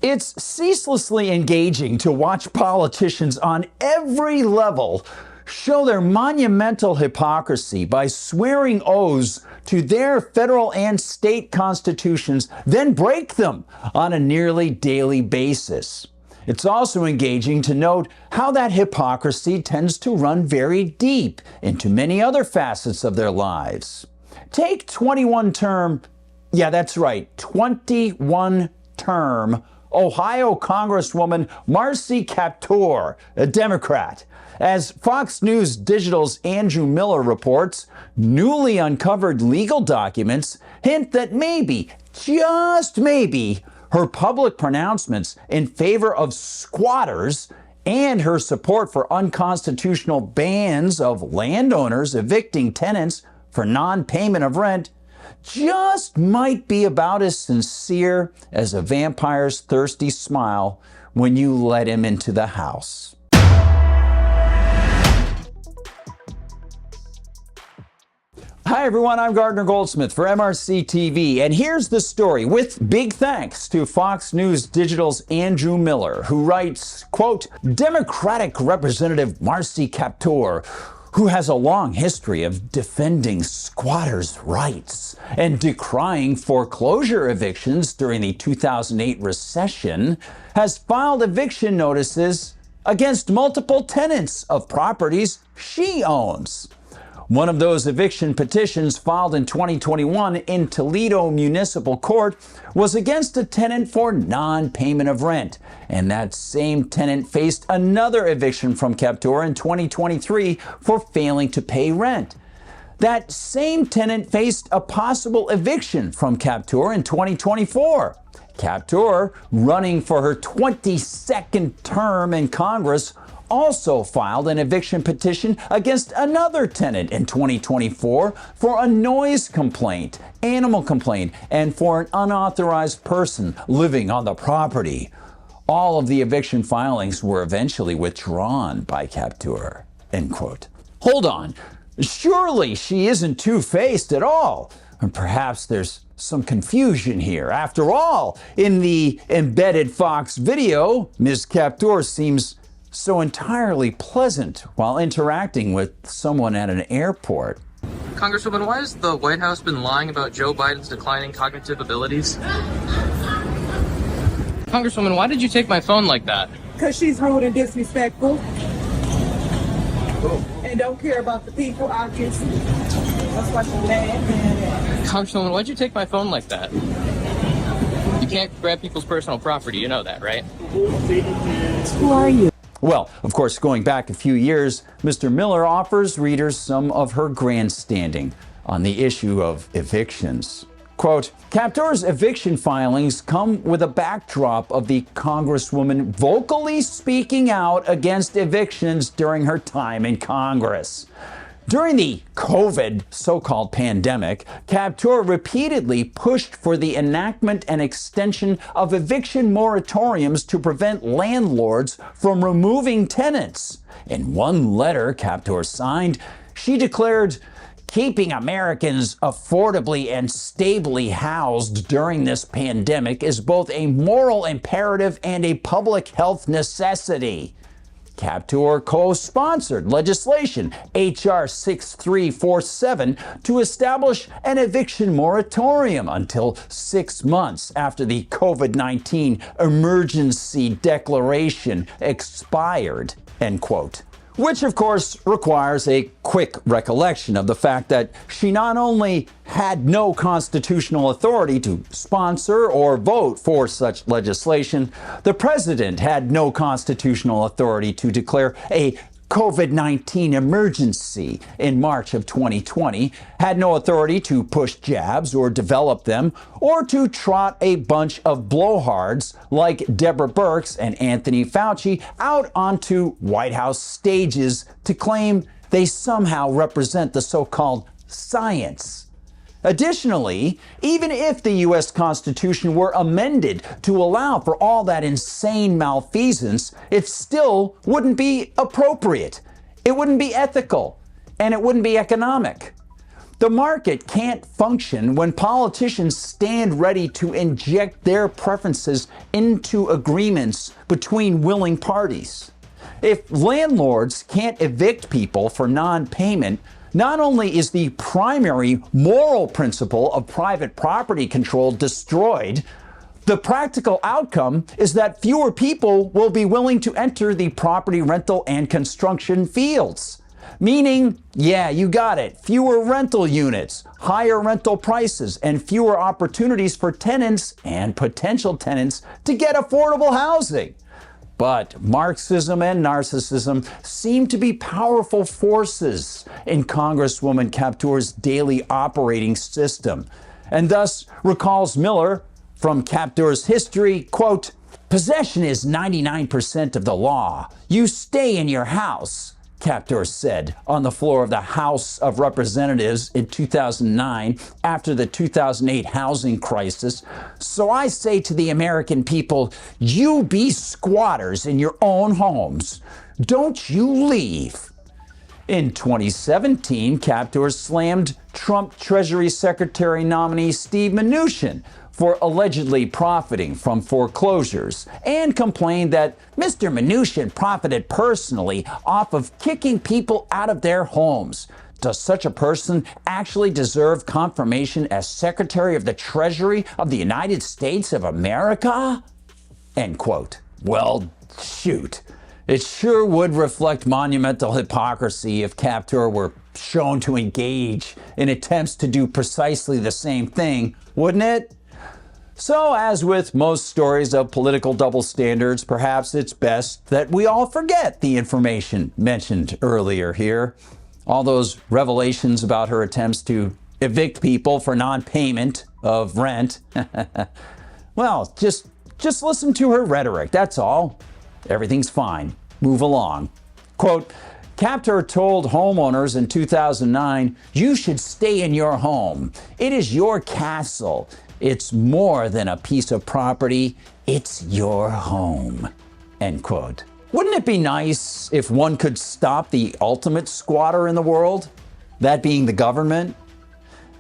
It's ceaselessly engaging to watch politicians on every level show their monumental hypocrisy by swearing oaths to their federal and state constitutions, then break them on a nearly daily basis. It's also engaging to note how that hypocrisy tends to run very deep into many other facets of their lives. Take 21-term Ohio Congresswoman Marcy Kaptur, a Democrat. As Fox News Digital's Andrew Miller reports, newly uncovered legal documents hint that maybe, just maybe, her public pronouncements in favor of squatters and her support for unconstitutional bans of landowners evicting tenants for non-payment of rent just might be about as sincere as a vampire's thirsty smile when you let him into the house. Hi everyone, I'm Gardner Goldsmith for MRCTV, and here's the story with big thanks to Fox News Digital's Andrew Miller, who writes, quote, Democratic Representative Marcy Kaptur, who has a long history of defending squatters' rights and decrying foreclosure evictions during the 2008 recession, has filed eviction notices against multiple tenants of properties she owns. One of those eviction petitions filed in 2021 in Toledo Municipal Court was against a tenant for non-payment of rent. And that same tenant faced another eviction from Kaptur in 2023 for failing to pay rent. That same tenant faced a possible eviction from Kaptur in 2024. Kaptur, running for her 22nd term in Congress, also filed an eviction petition against another tenant in 2024 for a noise complaint, animal complaint, and for an unauthorized person living on the property. All of the eviction filings were eventually withdrawn by Kaptur, end quote. Hold on. Surely she isn't two-faced at all. Or perhaps there's some confusion here. After all, in the embedded Fox video, Ms. Kaptur seems so entirely pleasant while interacting with someone at an airport. Congresswoman, why has the White House been lying about Joe Biden's declining cognitive abilities? Congresswoman, why did you take my phone like that? Because she's rude and disrespectful. And don't care about the people, obviously. That's why she's mad. Congresswoman, why'd you take my phone like that? You can't grab people's personal property, you know that, right? Who are you? Well, of course, going back a few years, Mr. Miller offers readers some of her grandstanding on the issue of evictions. Quote, Kaptur's eviction filings come with a backdrop of the Congresswoman vocally speaking out against evictions during her time in Congress. During the COVID so-called pandemic, Kaptur repeatedly pushed for the enactment and extension of eviction moratoriums to prevent landlords from removing tenants. In one letter Kaptur signed, she declared, keeping Americans affordably and stably housed during this pandemic is both a moral imperative and a public health necessity. Kaptur co-sponsored legislation, H.R. 6347, to establish an eviction moratorium until 6 months after the COVID-19 emergency declaration expired, end quote. Which, of course, requires a quick recollection of the fact that she not only had no constitutional authority to sponsor or vote for such legislation, the president had no constitutional authority to declare a COVID-19 emergency in March of 2020, had no authority to push jabs or develop them, or to trot a bunch of blowhards like Deborah Birx and Anthony Fauci out onto White House stages to claim they somehow represent the so-called science. Additionally, even if the U.S. Constitution were amended to allow for all that insane malfeasance, it still wouldn't be appropriate. It wouldn't be ethical, and it wouldn't be economic. The market can't function when politicians stand ready to inject their preferences into agreements between willing parties. If landlords can't evict people for non-payment, not only is the primary moral principle of private property control destroyed, the practical outcome is that fewer people will be willing to enter the property rental and construction fields. Meaning, yeah, you got it, fewer rental units, higher rental prices, and fewer opportunities for tenants and potential tenants to get affordable housing. But Marxism and narcissism seem to be powerful forces in Congresswoman Kaptur's daily operating system, and thus recalls Miller from Kaptur's history, quote, "Possession is 99% of the law. You stay in your house," Kaptur said on the floor of the House of Representatives in 2009 after the 2008 housing crisis. "So I say to the American people, you be squatters in your own homes. Don't you leave." In 2017, Kaptur slammed Trump Treasury Secretary nominee Steve Mnuchin for allegedly profiting from foreclosures and complained that Mr. Mnuchin profited personally off of kicking people out of their homes. Does such a person actually deserve confirmation as Secretary of the Treasury of the United States of America? End quote. Well, shoot. It sure would reflect monumental hypocrisy if Kaptur were shown to engage in attempts to do precisely the same thing, wouldn't it? So, as with most stories of political double standards, perhaps it's best that we all forget the information mentioned earlier here. All those revelations about her attempts to evict people for non-payment of rent. Well, just listen to her rhetoric, that's all. Everything's fine. Move along. Quote, Kaptur told homeowners in 2009, "You should stay in your home. It is your castle. It's more than a piece of property. It's your home." End quote. Wouldn't it be nice if one could stop the ultimate squatter in the world? That being the government?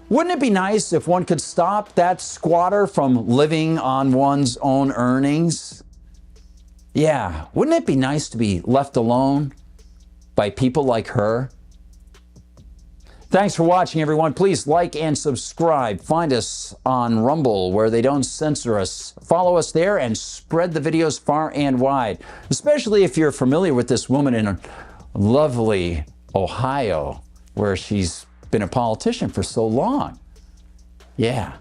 Wouldn't it be nice if one could stop that squatter from living on one's own earnings? Yeah, wouldn't it be nice to be left alone by people like her? Thanks for watching, everyone. Please like and subscribe. Find us on Rumble, where they don't censor us. Follow us there and spread the videos far and wide, especially if you're familiar with this woman in lovely Ohio, where she's been a politician for so long. Yeah.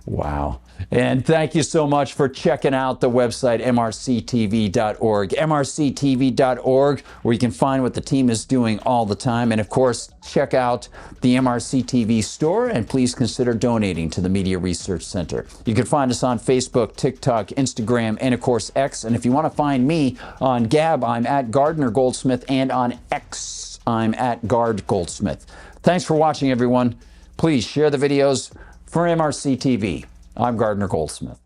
Wow. And thank you so much for checking out the website, MRCTV.org. MRCTV.org, where you can find what the team is doing all the time. And of course, check out the MRCTV store, and please consider donating to the Media Research Center. You can find us on Facebook, TikTok, Instagram, and of course, X. And if you want to find me on Gab, I'm at Gardner Goldsmith, and on X, I'm at Gard Goldsmith. Thanks for watching, everyone. Please share the videos for MRCTV. I'm Gardner Goldsmith.